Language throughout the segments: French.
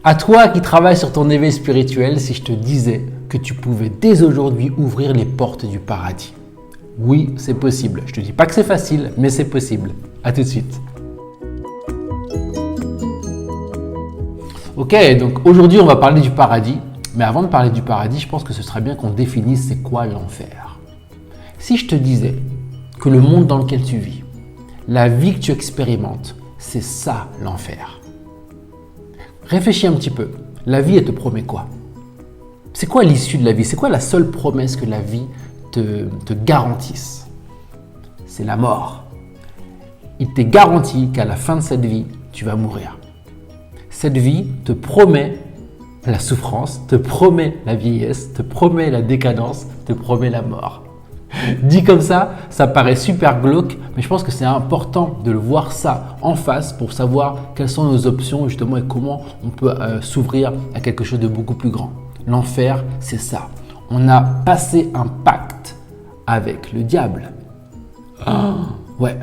À toi qui travailles sur ton éveil spirituel, si je te disais que tu pouvais dès aujourd'hui ouvrir les portes du paradis. Oui, c'est possible. Je ne te dis pas que c'est facile, mais c'est possible. À tout de suite. Ok, donc aujourd'hui on va parler du paradis. Mais avant de parler du paradis, je pense que ce serait bien qu'on définisse c'est quoi l'enfer. Si je te disais que le monde dans lequel tu vis, la vie que tu expérimentes, c'est ça l'enfer. Réfléchis un petit peu. La vie, elle te promet quoi? C'est quoi l'issue de la vie? C'est quoi la seule promesse que la vie te garantisse? C'est la mort. Il t'est garanti qu'à la fin de cette vie, tu vas mourir. Cette vie te promet la souffrance, te promet la vieillesse, te promet la décadence, te promet la mort. Dit comme ça paraît super glauque, mais je pense que c'est important de le voir ça en face pour savoir quelles sont nos options justement et comment on peut s'ouvrir à quelque chose de beaucoup plus grand. L'enfer, c'est ça. On a passé un pacte avec le diable. Ouais.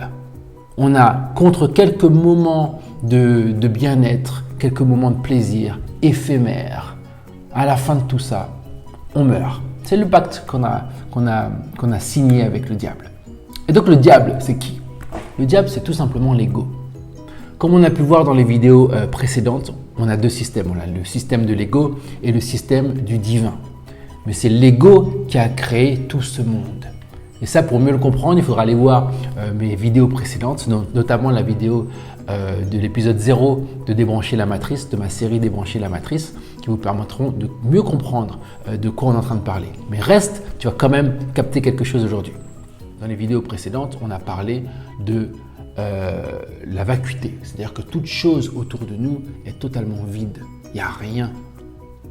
On a, contre quelques moments de bien-être, quelques moments de plaisir éphémères, à la fin de tout ça, on meurt. C'est le pacte qu'on a signé avec le diable. Et donc le diable, c'est qui? Le diable, c'est tout simplement l'ego. Comme on a pu voir dans les vidéos précédentes, on a deux systèmes. On a le système de l'ego et le système du divin. Mais c'est l'ego qui a créé tout ce monde. Et ça, pour mieux le comprendre, il faudra aller voir mes vidéos précédentes, notamment la vidéo de l'épisode 0 de Débrancher la Matrice, de ma série Débrancher la Matrice, qui vous permettront de mieux comprendre de quoi on est en train de parler. Mais reste, tu vas quand même capter quelque chose aujourd'hui. Dans les vidéos précédentes, on a parlé de la vacuité, c'est-à-dire que toute chose autour de nous est totalement vide. Il n'y a rien.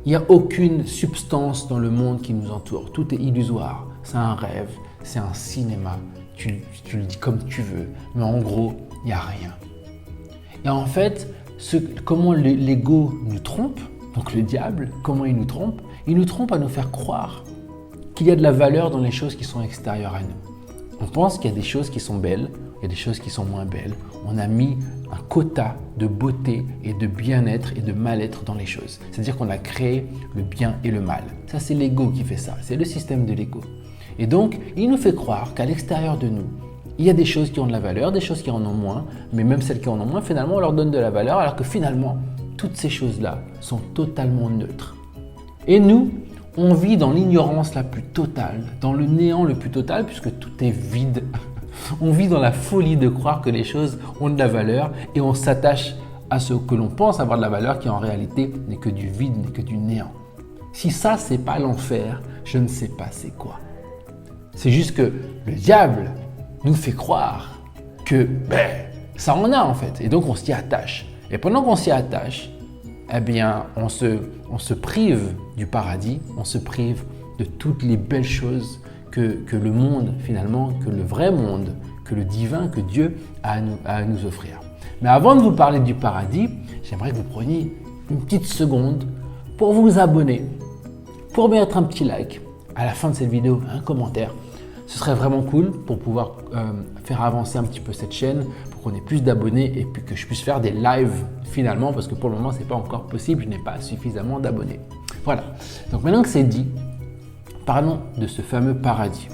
Il n'y a aucune substance dans le monde qui nous entoure. Tout est illusoire. C'est un rêve, c'est un cinéma. Tu le dis comme tu veux, mais en gros, il n'y a rien. Et en fait, comment l'ego nous trompe, donc le diable, comment il nous trompe? Il nous trompe à nous faire croire qu'il y a de la valeur dans les choses qui sont extérieures à nous. On pense qu'il y a des choses qui sont belles, il y a des choses qui sont moins belles. On a mis un quota de beauté et de bien-être et de mal-être dans les choses. C'est-à-dire qu'on a créé le bien et le mal. Ça, c'est l'ego qui fait ça. C'est le système de l'ego. Et donc, il nous fait croire qu'à l'extérieur de nous, il y a des choses qui ont de la valeur, des choses qui en ont moins, mais même celles qui en ont moins, finalement, on leur donne de la valeur, alors que finalement, toutes ces choses-là sont totalement neutres. Et nous, on vit dans l'ignorance la plus totale, dans le néant le plus total, puisque tout est vide. On vit dans la folie de croire que les choses ont de la valeur et on s'attache à ce que l'on pense avoir de la valeur qui en réalité n'est que du vide, n'est que du néant. Si ça, c'est pas l'enfer, je ne sais pas c'est quoi. C'est juste que le diable nous fait croire que ça en a en fait. Et donc on s'y attache. Et pendant qu'on s'y attache, eh bien, on se prive du paradis, on se prive de toutes les belles choses que le monde finalement, que le vrai monde, que le divin, que Dieu a à nous offrir. Mais avant de vous parler du paradis, j'aimerais que vous preniez une petite seconde pour vous abonner, pour mettre un petit like, à la fin de cette vidéo, un commentaire. Ce serait vraiment cool pour pouvoir faire avancer un petit peu cette chaîne, pour qu'on ait plus d'abonnés et puis que je puisse faire des lives finalement, parce que pour le moment, ce n'est pas encore possible, je n'ai pas suffisamment d'abonnés. Voilà, donc maintenant que c'est dit, parlons de ce fameux paradis.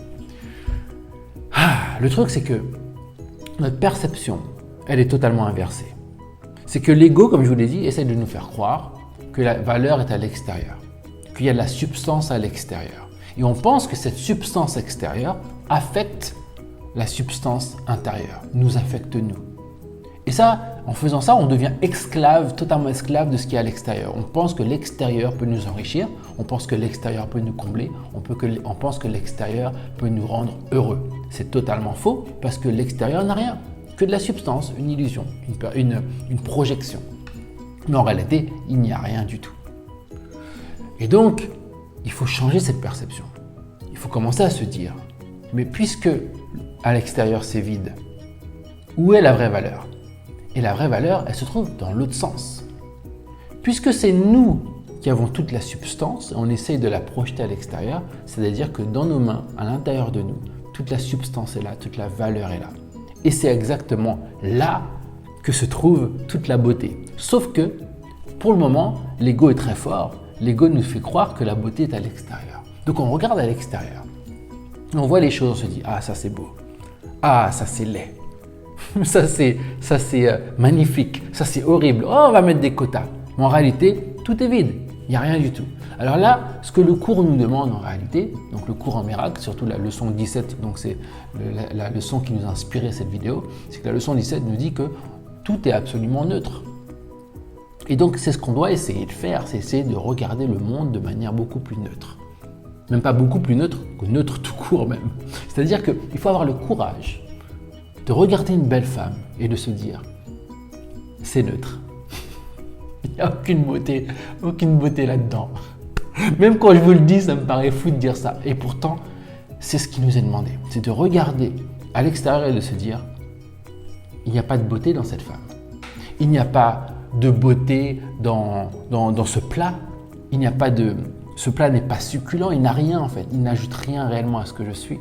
Le truc, c'est que notre perception, elle est totalement inversée. C'est que l'ego, comme je vous l'ai dit, essaie de nous faire croire que la valeur est à l'extérieur, qu'il y a de la substance à l'extérieur. Et on pense que cette substance extérieure affecte la substance intérieure, nous affecte nous. Et ça, en faisant ça, on devient esclave, totalement esclave de ce qui est à l'extérieur. On pense que l'extérieur peut nous enrichir, on pense que l'extérieur peut nous combler, on pense que l'extérieur peut nous rendre heureux. C'est totalement faux parce que l'extérieur n'a rien, que de la substance, une illusion, une projection. Mais en réalité, il n'y a rien du tout. Et donc, il faut changer cette perception. Il faut commencer à se dire, mais puisque à l'extérieur c'est vide, où est la vraie valeur? Et la vraie valeur, elle se trouve dans l'autre sens. Puisque c'est nous qui avons toute la substance, on essaye de la projeter à l'extérieur, c'est-à-dire que dans nos mains, à l'intérieur de nous, toute la substance est là, toute la valeur est là. Et c'est exactement là que se trouve toute la beauté. Sauf que pour le moment, l'ego est très fort. L'ego nous fait croire que la beauté est à l'extérieur. Donc on regarde à l'extérieur. On voit les choses, on se dit « Ah, ça c'est beau. Ah, ça c'est laid. ça c'est magnifique. Ça c'est horrible. Oh, on va mettre des quotas. » Mais en réalité, tout est vide. Il n'y a rien du tout. Alors là, ce que le cours nous demande en réalité, donc le cours en miracle, surtout la leçon 17, donc c'est la leçon qui nous a inspiré cette vidéo, c'est que la leçon 17 nous dit que tout est absolument neutre. Et donc c'est ce qu'on doit essayer de faire, c'est essayer de regarder le monde de manière beaucoup plus neutre. Même pas beaucoup plus neutre que neutre tout court même. C'est-à-dire qu'il faut avoir le courage de regarder une belle femme et de se dire « c'est neutre ». Il n'y a aucune beauté là-dedans. Même quand je vous le dis, ça me paraît fou de dire ça. Et pourtant, c'est ce qui nous est demandé. C'est de regarder à l'extérieur et de se dire il n'y a pas de beauté dans cette femme. Il n'y a pas de beauté dans ce plat. Il n'y a pas de... Ce plat n'est pas succulent, il n'a rien en fait. Il n'ajoute rien réellement à ce que je suis.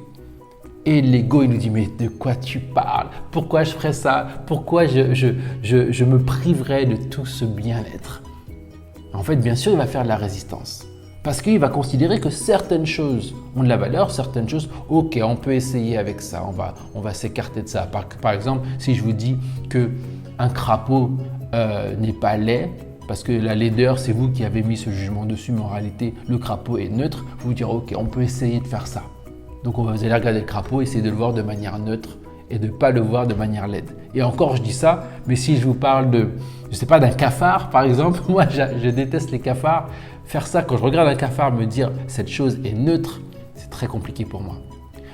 Et l'ego, il nous dit, mais de quoi tu parles? Pourquoi je ferais ça? Pourquoi je me priverais de tout ce bien-être? En fait, bien sûr, il va faire de la résistance. Parce qu'il va considérer que certaines choses ont de la valeur, certaines choses, ok, on peut essayer avec ça, on va s'écarter de ça. Par exemple, si je vous dis qu'un crapaud n'est pas laid, parce que la laideur, c'est vous qui avez mis ce jugement dessus, mais en réalité, le crapaud est neutre, vous vous direz, ok, on peut essayer de faire ça. Donc vous allez regarder le crapaud, essayer de le voir de manière neutre et de ne pas le voir de manière laide. Et encore, je dis ça, mais si je vous parle d'un cafard par exemple, moi je déteste les cafards. Faire ça, quand je regarde un cafard, me dire cette chose est neutre, c'est très compliqué pour moi.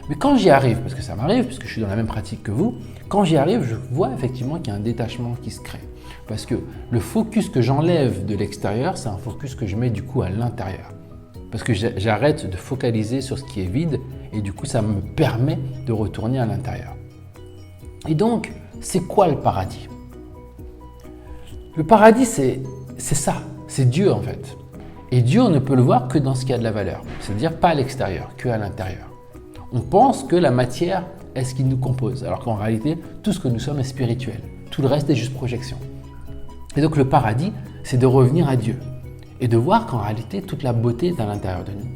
Mais quand j'y arrive, parce que ça m'arrive, parce que je suis dans la même pratique que vous, quand j'y arrive, je vois effectivement qu'il y a un détachement qui se crée. Parce que le focus que j'enlève de l'extérieur, c'est un focus que je mets du coup à l'intérieur. Parce que j'arrête de focaliser sur ce qui est vide et du coup, ça me permet de retourner à l'intérieur. Et donc, c'est quoi le paradis? Le paradis, c'est ça, c'est Dieu en fait. Et Dieu, on ne peut le voir que dans ce qui a de la valeur, c'est-à-dire pas à l'extérieur, que à l'intérieur. On pense que la matière est ce qui nous compose, alors qu'en réalité, tout ce que nous sommes est spirituel. Tout le reste est juste projection. Et donc, le paradis, c'est de revenir à Dieu et de voir qu'en réalité, toute la beauté est à l'intérieur de nous,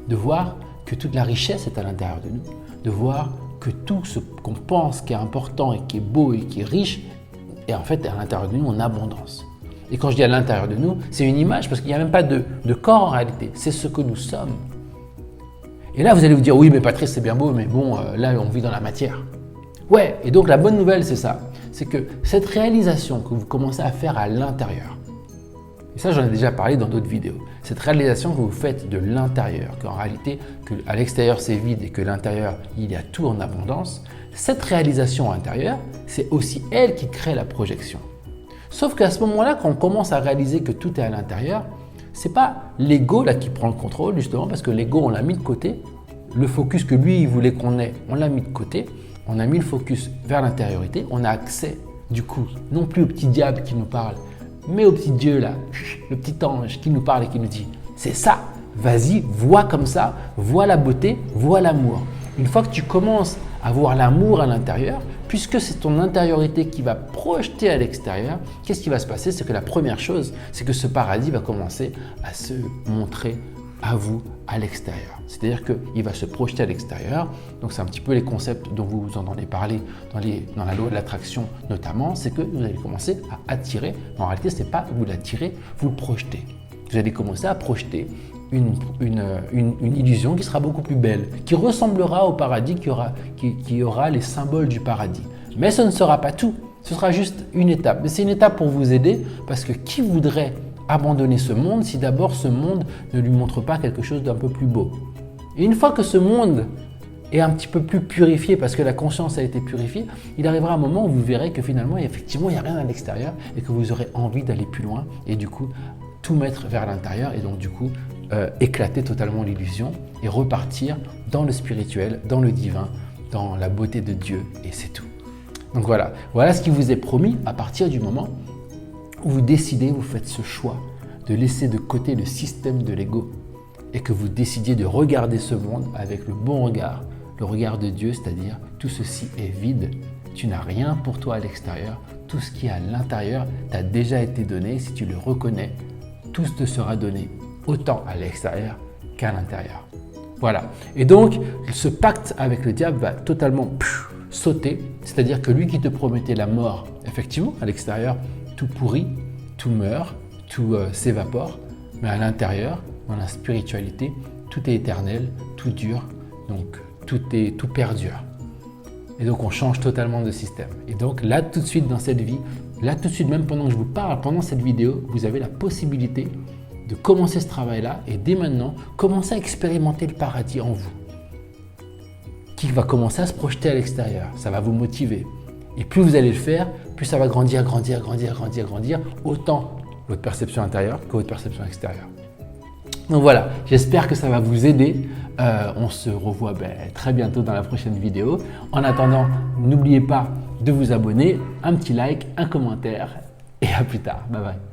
de voir que toute la richesse est à l'intérieur de nous, de voir que tout ce qu'on pense qui est important et qui est beau et qui est riche est en fait à l'intérieur de nous en abondance. Et quand je dis à l'intérieur de nous, c'est une image parce qu'il n'y a même pas de corps en réalité, c'est ce que nous sommes. Et là, vous allez vous dire, oui, mais Patrice, c'est bien beau, mais bon, là, on vit dans la matière. Ouais, et donc la bonne nouvelle, c'est ça, c'est que cette réalisation que vous commencez à faire à l'intérieur, et ça, j'en ai déjà parlé dans d'autres vidéos. Cette réalisation que vous faites de l'intérieur, qu'en réalité, à l'extérieur c'est vide et que l'intérieur, il y a tout en abondance, cette réalisation intérieure, c'est aussi elle qui crée la projection. Sauf qu'à ce moment-là, quand on commence à réaliser que tout est à l'intérieur, c'est pas l'ego là qui prend le contrôle, justement, parce que l'ego, on l'a mis de côté. Le focus que lui, il voulait qu'on ait, on l'a mis de côté. On a mis le focus vers l'intériorité. On a accès, du coup, non plus au petit diable qui nous parle, mais au petit Dieu là, le petit ange qui nous parle et qui nous dit « c'est ça, vas-y, vois comme ça, vois la beauté, vois l'amour ». Une fois que tu commences à voir l'amour à l'intérieur, puisque c'est ton intériorité qui va projeter à l'extérieur, qu'est-ce qui va se passer? C'est que la première chose, c'est que ce paradis va commencer à se montrer à vous à l'extérieur. C'est-à-dire qu'il va se projeter à l'extérieur. Donc c'est un petit peu les concepts dont vous entendez parler dans la loi de l'attraction notamment, c'est que vous allez commencer à attirer. Mais en réalité, ce n'est pas vous l'attirez, vous le projetez. Vous allez commencer à projeter une illusion qui sera beaucoup plus belle, qui ressemblera au paradis, qui aura les symboles du paradis. Mais ce ne sera pas tout, ce sera juste une étape. Mais c'est une étape pour vous aider parce que qui voudrait abandonner ce monde si d'abord ce monde ne lui montre pas quelque chose d'un peu plus beau? Et une fois que ce monde est un petit peu plus purifié parce que la conscience a été purifiée, il arrivera un moment où vous verrez que finalement, effectivement, il n'y a rien à l'extérieur et que vous aurez envie d'aller plus loin et du coup, tout mettre vers l'intérieur et donc du coup, éclater totalement l'illusion et repartir dans le spirituel, dans le divin, dans la beauté de Dieu et c'est tout. Donc voilà ce qui vous est promis à partir du moment où vous décidez, vous faites ce choix de laisser de côté le système de l'ego et que vous décidiez de regarder ce monde avec le bon regard, le regard de Dieu, c'est-à-dire tout ceci est vide, tu n'as rien pour toi à l'extérieur, tout ce qui est à l'intérieur t'a déjà été donné. Si tu le reconnais, tout te sera donné, autant à l'extérieur qu'à l'intérieur. Voilà. Et donc, ce pacte avec le diable va totalement sauter. C'est-à-dire que lui qui te promettait la mort, effectivement, à l'extérieur, tout pourrit, tout meurt, tout s'évapore. Mais à l'intérieur, dans la spiritualité, tout est éternel, tout dure, donc tout perdure. Et donc on change totalement de système. Et donc là tout de suite dans cette vie, là tout de suite même pendant que je vous parle, pendant cette vidéo, vous avez la possibilité de commencer ce travail-là et dès maintenant, commencer à expérimenter le paradis en vous, qui va commencer à se projeter à l'extérieur. Ça va vous motiver. Et plus vous allez le faire, plus ça va grandir, autant votre perception intérieure que votre perception extérieure. Donc voilà, j'espère que ça va vous aider. On se revoit très bientôt dans la prochaine vidéo. En attendant, n'oubliez pas de vous abonner, un petit like, un commentaire et à plus tard. Bye bye.